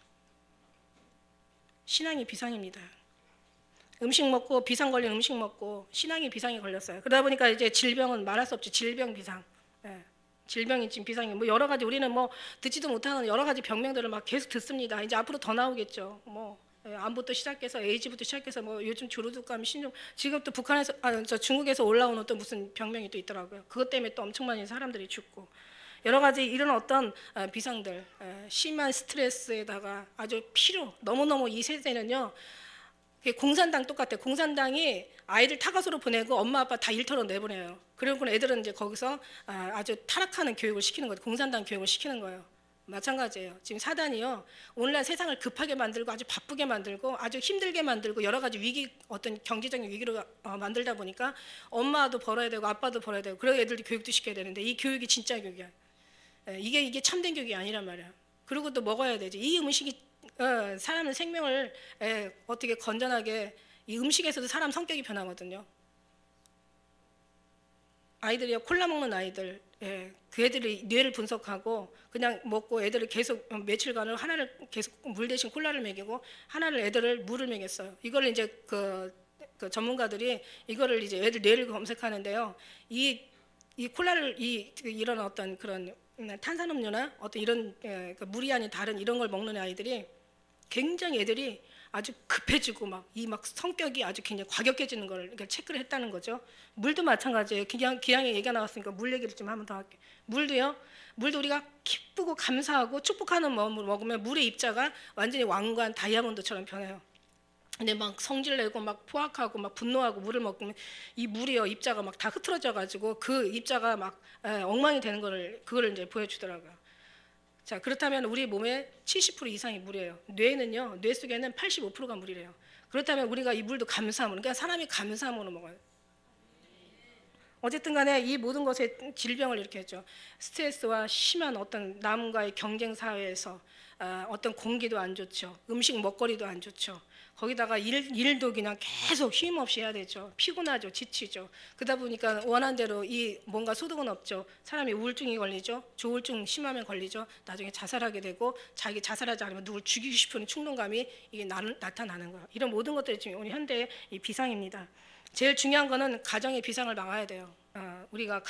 Speaker 1: 신앙의 비상입니다. 음식 먹고 비상 걸린 음식 먹고 신앙의 비상이 걸렸어요. 그러다 보니까 이제 질병은 말할 수 없지. 질병 비상. 질병이 지금 비상이 여러 가지 우리는 듣지도 못하는 여러 가지 병명들을 막 계속 듣습니다. 이제 앞으로 더 나오겠죠. 암부터 시작해서 에이즈부터 시작해서 요즘 주루두감 신종 지금 또 북한에서 중국에서 올라오는 또 무슨 병명이 또 있더라고요. 그것 때문에 또 엄청 많이 사람들이 죽고 여러 가지 이런 어떤 비상들 심한 스트레스에다가 아주 너무너무 이 세대는요 공산당 똑같아요. 공산당이 아이들 타가소로 보내고 엄마 아빠 다 일터로 내보내요. 그리고 애들은 이제 거기서 아주 타락하는 교육을 시키는 거예요. 공산당 교육을 시키는 거예요. 마찬가지예요. 지금 사단이요 오늘날 세상을 급하게 만들고 아주 바쁘게 만들고 아주 힘들게 만들고 여러 가지 어떤 경제적인 위기로 만들다 보니까 엄마도 벌어야 되고 아빠도 벌어야 되고 그래서 애들도 교육도 시켜야 되는데 이 교육이 진짜 교육이야. 이게 참된 교육이 아니란 말이야. 그리고 또 먹어야 되지. 이 음식이 사람의 생명을 어떻게 건전하게 이 음식에서도 사람 성격이 변하거든요. 아이들이요 콜라 먹는 아이들 그 애들이 뇌를 분석하고 그냥 먹고 애들을 계속 며칠간을 하나를 계속 물 대신 콜라를 먹이고 하나를 애들을 물을 먹였어요. 이걸 이제 그 전문가들이 이거를 이제 애들 뇌를 검색하는데요. 이 콜라를 이런 어떤 그런 탄산음료나 어떤 이런 물이 아닌 다른 이런 걸 먹는 아이들이 굉장히 애들이 아주 급해지고 막 성격이 아주 굉장히 과격해지는 걸 체크를 했다는 거죠. 물도 마찬가지예요. 기왕에 얘기가 나왔으니까 물 얘기를 좀 한번 더 할게요. 물도 우리가 기쁘고 감사하고 축복하는 마음으로 먹으면 물의 입자가 완전히 왕관 다이아몬드처럼 변해요. 근데 막 성질내고 막 포악하고 막 분노하고 물을 먹으면 이 물이요 입자가 막 다 흐트러져 가지고 그 입자가 막 엉망이 되는 거를 그거를 이제 보여주더라고요. 자, 그렇다면 우리 몸의 70% 이상이 물이에요. 뇌는요, 뇌 속에는 85%가 물이래요. 그렇다면 우리가 이 물도 감사함으로, 그러니까 사람이 감사함으로 먹어요. 어쨌든 간에 이 모든 것에 질병을 일으켰죠. 스트레스와 심한 어떤 남과의 경쟁 사회에서 어떤 공기도 안 좋죠. 음식 먹거리도 안 좋죠. 거기다가 일도 그냥 계속 쉼 없이 해야 되죠. 피곤하죠. 지치죠. 그러다 보니까 원한대로 이 뭔가 소득은 없죠. 사람이 우울증이 걸리죠. 조울증 심하면 걸리죠. 나중에 자살하게 되고 자기 자살하지 않으면 누굴 죽이고 싶은 충동감이 이게 나타나는 거예요. 이런 모든 것들이 지금 우리 현대의 이 비상입니다. 제일 중요한 거는 가정의 비상을 막아야 돼요. 우리가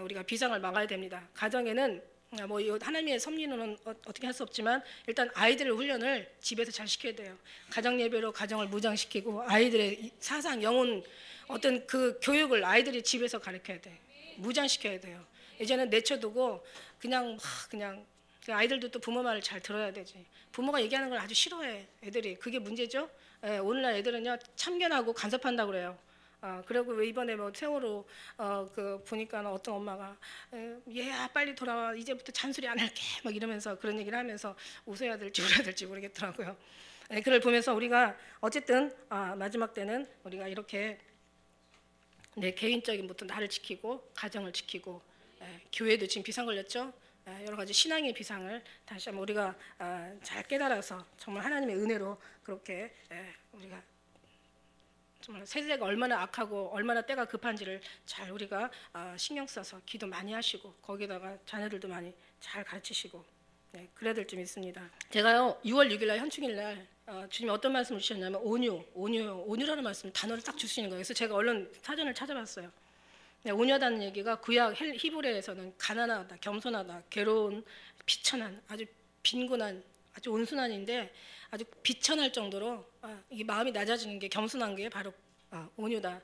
Speaker 1: 우리가 비상을 막아야 됩니다. 가정에는 뭐 하나님의 섭리는 어떻게 할 수 없지만 일단 아이들의 훈련을 집에서 잘 시켜야 돼요. 가정 예배로 가정을 무장시키고 아이들의 사상, 영혼 어떤 그 교육을 아이들이 집에서 가르쳐야 돼. 무장시켜야 돼요. 이제는 내쳐두고 그냥 아이들도 또 부모 말을 잘 들어야 되지. 부모가 얘기하는 걸 아주 싫어해 애들이. 그게 문제죠. 오늘날 애들은요 참견하고 간섭한다고 그래요. 그리고 왜 이번에 뭐 세월호 그 보니까 어떤 엄마가 얘야 빨리 돌아와 이제부터 잔소리 안 할게 막 이러면서 그런 얘기를 하면서 웃어야 될지 울어야 될지 모르겠더라고요. 그걸 보면서 우리가 어쨌든 마지막 때는 우리가 이렇게 내 개인적인 부터 나를 지키고 가정을 지키고 교회도 지금 비상 걸렸죠. 여러 가지 신앙의 비상을 다시 한번 우리가 잘 깨달아서 정말 하나님의 은혜로 그렇게 우리가 정말 세대가 얼마나 악하고 얼마나 때가 급한지를 잘 우리가 신경 써서 기도 많이 하시고 거기다가 자녀들도 많이 잘 가르치시고 그래야 될 점 있습니다. 제가요 6월 6일 날 현충일 날 주님이 어떤 말씀을 주셨냐면 온유라는 말씀 단어를 딱 주시는 거예요. 그래서 제가 얼른 사전을 찾아봤어요. 온유하다는 얘기가 구약 히브리어에서는 가난하다, 겸손하다, 괴로운, 비천한, 아주 빈곤한, 아주 온순한인데 아주 비천할 정도로 이게 마음이 낮아지는 게 겸손한 게 바로 온유다.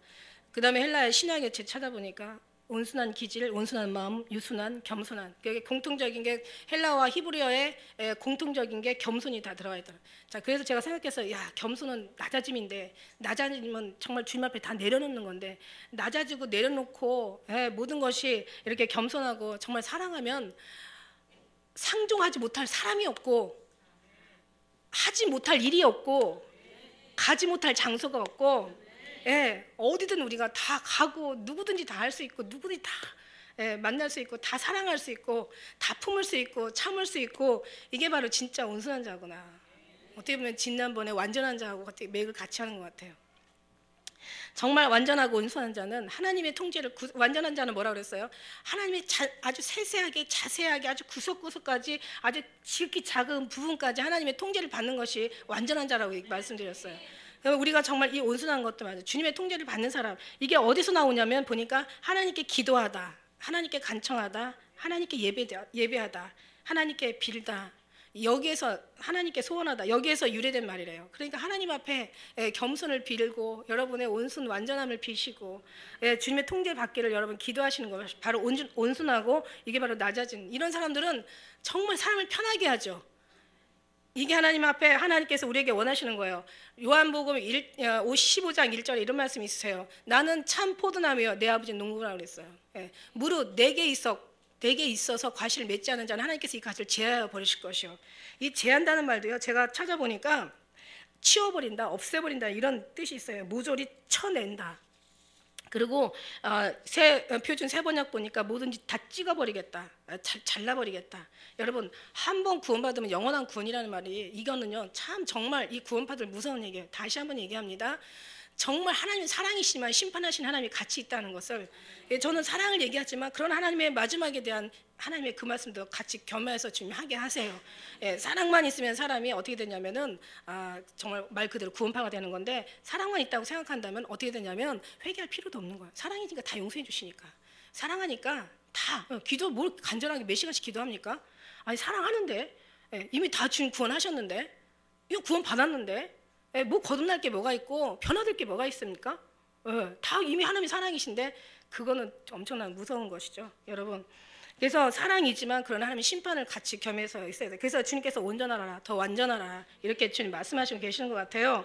Speaker 1: 그 다음에 헬라의 신약에 찾아보니까 온순한 기질, 온순한 마음, 유순한, 겸손한. 그게 공통적인 게 헬라와 히브리어의 공통적인 게 겸손이 다 들어가 있더라. 자, 그래서 제가 생각했어요. 야, 겸손은 낮아짐인데 낮아지면 정말 주님 앞에 다 내려놓는 건데 낮아지고 내려놓고 모든 것이 이렇게 겸손하고 정말 사랑하면 상종하지 못할 사람이 없고 하지 못할 일이 없고 가지 못할 장소가 없고 어디든 우리가 다 가고 누구든지 다 할 수 있고 누구든지 다 만날 수 있고 다 사랑할 수 있고 다 품을 수 있고 참을 수 있고 이게 바로 진짜 온순한 자구나. 어떻게 보면 진난번에 완전한 자하고 맥을 같이 하는 것 같아요. 정말 완전하고 온순한 자는 하나님의 통제를 완전한 자는 뭐라고 그랬어요? 하나님의 아주 세세하게 자세하게 아주 구석구석까지 아주 지극히 작은 부분까지 하나님의 통제를 받는 것이 완전한 자라고 말씀드렸어요. 우리가 정말 이 온순한 것도 맞아요. 주님의 통제를 받는 사람 이게 어디서 나오냐면 보니까 하나님께 기도하다, 하나님께 간청하다, 하나님께 예배하다, 하나님께 빌다. 여기에서 하나님께 소원하다 여기에서 유래된 말이래요. 그러니까 하나님 앞에 겸손을 빌고 여러분의 온순 완전함을 비시고 주님의 통제 받기를 여러분 기도하시는 거 바로 온순하고 이게 바로 낮아진 이런 사람들은 정말 사람을 편하게 하죠. 이게 하나님 앞에 하나님께서 우리에게 원하시는 거예요. 요한복음 15장 1절에 이런 말씀이 있으세요. 나는 참 포도나무여 내 아버지는 농부라고 그랬어요. 무릇 내게 있어서 과실을 맺지 않은 자는 하나님께서 이 과실을 제하여 버리실 것이요. 이 제한다는 말도요. 제가 찾아보니까 치워버린다, 없애버린다 이런 뜻이 있어요. 모조리 쳐낸다. 그리고 표준 세번역 보니까 뭐든지 다 찍어버리겠다, 잘라버리겠다. 여러분 한 번 구원받으면 영원한 구원이라는 말이 이거는요 참 정말 이 구원받을 무서운 얘기예요. 다시 한번 얘기합니다. 정말 하나님은 사랑이시지만 심판하신 하나님이 같이 있다는 것을 저는 사랑을 얘기하지만 그런 하나님의 마지막에 대한 하나님의 그 말씀도 같이 겸해서 준비하게 하세요. 사랑만 있으면 사람이 어떻게 되냐면은 정말 말 그대로 구원파가 되는 건데 사랑만 있다고 생각한다면 어떻게 되냐면 회개할 필요도 없는 거예요. 사랑이니까 다 용서해 주시니까 사랑하니까 다 기도 뭘 간절하게 몇 시간씩 기도합니까? 아니 사랑하는데 이미 다 주님 구원하셨는데 이거 구원 받았는데 뭐 거듭날 게 뭐가 있고 변화될 게 뭐가 있습니까? 다 이미 하나님이 사랑이신데 그거는 엄청난 무서운 것이죠, 여러분. 그래서 사랑이지만 그런 하나님의 심판을 같이 겸해서 있어야 돼요. 그래서 주님께서 온전하라, 더 완전하라 이렇게 주님 말씀하시고 계시는 것 같아요.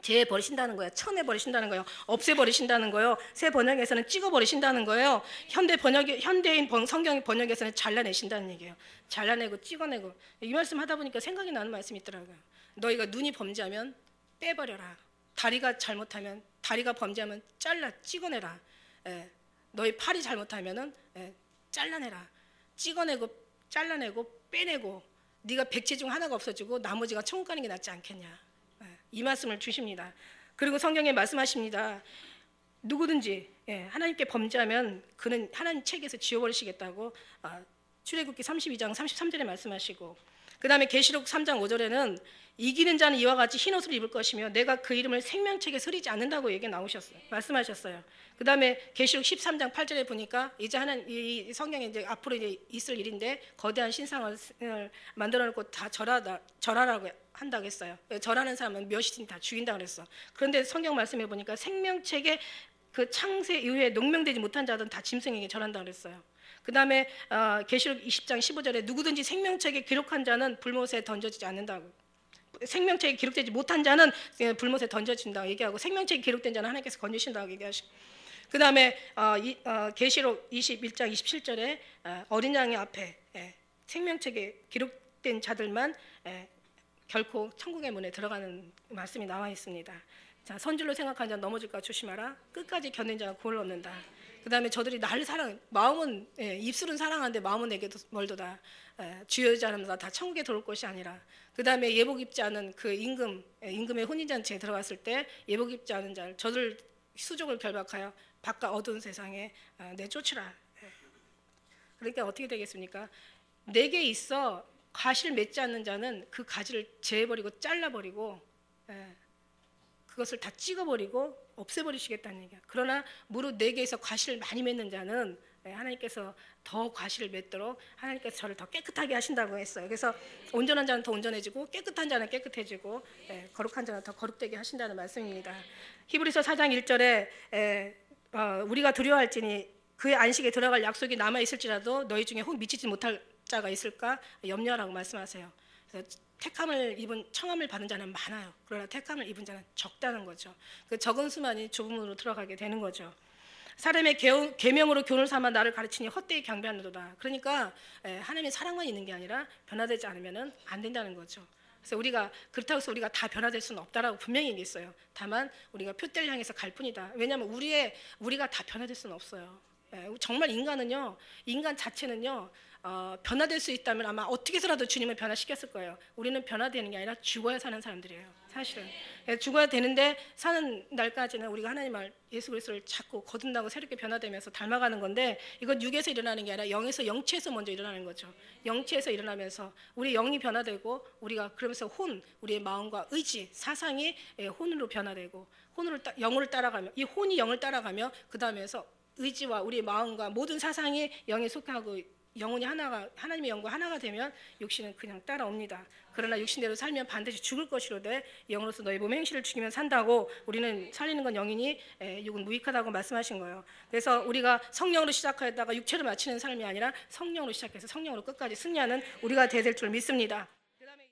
Speaker 1: 제해 버리신다는 거예요. 쳐내 버리신다는 거예요. 없애 버리신다는 거예요. 새 번역에서는 찍어 버리신다는 거예요. 현대인 성경 번역에서는 잘라내신다는 얘기예요. 잘라내고 찍어내고. 이 말씀 하다 보니까 생각이 나는 말씀이 있더라고요. 너희가 눈이 범죄하면 빼버려라. 다리가 잘못하면, 다리가 범죄하면 잘라 찍어내라. 너희 팔이 잘못하면은 잘라내라. 찍어내고 잘라내고 빼내고, 네가 백체 중 하나가 없어지고 나머지가 천국 가는 게 낫지 않겠냐. 이 말씀을 주십니다. 그리고 성경에 말씀하십니다. 누구든지 하나님께 범죄하면 그는 하나님 책에서 지워버리시겠다고 출애굽기 32장 33절에 말씀하시고, 그 다음에 계시록 3장 5절에는 이기는 자는 이와 같이 흰옷을 입을 것이며 내가 그 이름을 생명책에 쓰리지 않는다고 얘기 나오셨어요. 말씀하셨어요. 그 다음에 계시록 13장 8절에 보니까 이제 이 성경에 이제 앞으로 이제 있을 일인데 거대한 신상을 만들어 놓고 다 절하라고 한다고 했어요. 절하는 사람은 몇이든 다 죽인다고 그랬어. 그런데 성경 말씀해 보니까 생명책에 그 창세 이후에 농명되지 못한 자들은 다 짐승에게 절한다고 그랬어요. 그 다음에 계시록 20장 15절에 누구든지 생명책에 기록한 자는 불못에 던져지지 않는다고, 생명책에 기록되지 못한 자는 불못에 던져진다고 얘기하고, 생명책에 기록된 자는 하나님께서 건지신다고 얘기하시고, 그 다음에 계시록 21장 27절에 어린 양의 앞에 생명책에 기록된 자들만 결코 천국의 문에 들어가는 말씀이 나와 있습니다. 자, 선줄로 생각한 자 넘어질까 조심하라. 끝까지 견딘 자가 구원을 얻는다. 그 다음에 저들이 나를 마음은 입술은 사랑하는데 마음은 내게도 멀도다. 주여 여자는 다 천국에 들어올 것이 아니라. 그 다음에 예복 입지 않은 그 임금의 혼인잔치에 들어갔을 때 예복 입지 않은 자를, 저들 수족을 결박하여 바깥 어두운 세상에 내쫓으라. 그러니까 어떻게 되겠습니까? 내게 있어 가시를 맺지 않는 자는 그 가지를 제해버리고 잘라버리고 그것을 다 찍어버리고 없애버리시겠다는 얘기야. 그러나 무릇 내게서 과실을 많이 맺는 자는 하나님께서 더 과실을 맺도록 하나님께서 저를 더 깨끗하게 하신다고 했어요. 그래서 온전한 자는 더 온전해지고 깨끗한 자는 깨끗해지고 거룩한 자는 더 거룩되게 하신다는 말씀입니다. 히브리서 4장 1절에 우리가 두려워할지니 그의 안식에 들어갈 약속이 남아있을지라도 너희 중에 혹 미치지 못할 자가 있을까 염려하라고 말씀하세요. 그래서 청함을 받은 자는 많아요. 그러나 택함을 입은 자는 적다는 거죠. 그 적은 수만이 좁음으로 들어가게 되는 거죠. 사람의 계명으로 교훈을 삼아 나를 가르치니 헛되이 경배하노도다. 그러니까 하나님의 사랑만 있는 게 아니라 변화되지 않으면 안 된다는 거죠. 그래서 그렇다고 해서 우리가 다 변화될 수는 없다라고 분명히 얘기했어요. 다만 우리가 표대를 향해서 갈 뿐이다. 왜냐하면 우리가 다 변화될 수는 없어요. 정말 인간 자체는요, 변화될 수 있다면 아마 어떻게 해서라도 주님을 변화시켰을 거예요. 우리는 변화되는 게 아니라 죽어야 사는 사람들이에요. 사실은 죽어야 되는데 사는 날까지는 우리가 하나님 말 예수 그리스도를 찾고 거듭나고 새롭게 변화되면서 닮아가는 건데, 이건 육에서 일어나는 게 아니라 영체에서 먼저 일어나는 거죠. 영체에서 일어나면서 우리 영이 변화되고, 우리가 그러면서 우리의 마음과 의지, 사상이 혼으로 변화되고, 영으로 따라가며, 이 혼이 영을 따라가며, 그 다음에서 의지와 우리의 마음과 모든 사상이 영에 속하고 영혼이 하나님의 영과 하나가 되면 육신은 그냥 따라옵니다. 그러나 육신대로 살면 반드시 죽을 것이로되 영으로서 너희 몸의 행실을 죽이면 산다고, 우리는 살리는 건 영이니 육은 무익하다고 말씀하신 거예요. 그래서 우리가 성령으로 시작하였다가 육체로 마치는 삶이 아니라 성령으로 시작해서 성령으로 끝까지 승리하는 우리가 되야 될 줄 믿습니다. 그다음에